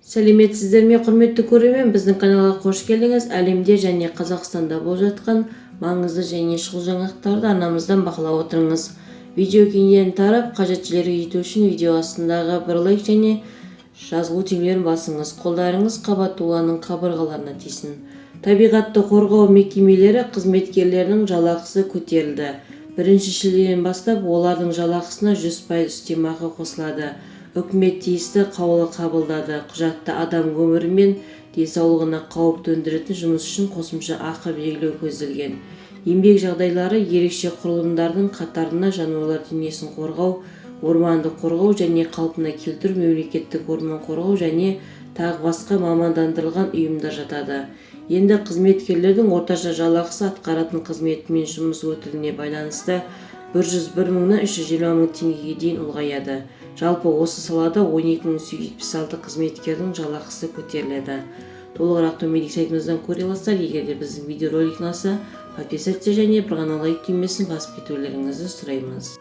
Сәлеметсіздер ме, құрметті көрермен, біздің каналға қош келдіңіз. Әлемде және Қазақстанда болып жатқан маңызды және шұғыл жаңалықтарды арнамыздан бақылап отырыңыз. Видео кеңінен тарап, қажеттілерге жету үшін видео астындағы бір лайк және жазылу түймелерін басыңыз. Қолдарыңыз қабаттуланың қабырғаларына тисін. Табиғатты қорғау мекемелері қызметкерлерінің жалақысы көтерілді. 1 шілдеден бастап олардың жалақысына 100% үстемақы қосылады. Үкімет тиісті қаулы қабылдады. Құжатта адам өмірі мен денсаулығына қауіп төндіретін жұмыс үшін қосымша ақы белгілеу көзделген. Еңбек жағдайлары ерекше құрылымдардың қатарына жануарлар дүниесін қорғау, орманды қорғау және қалпына келтіру, мемлекеттік орман қорғау және тағы басқа мамандандырылған ұйымдар жатады. Енді қызметкерлердің орташа жалақысы атқаратын қызметі мен жұмыс өтіліне байланысты 101 мыңнан 320 мың теңгеге дейін ұлғаяды. Жалпы осы салада 12.176 қызметкердің жалақысы көтеріледі. Толығырақ төменгі сайтымыздан көре аласыздар. Егер де біздің видеоролик ұнаса, подписаться және бір ғана лайк түймесін басып кетулеріңізді сұраймыз.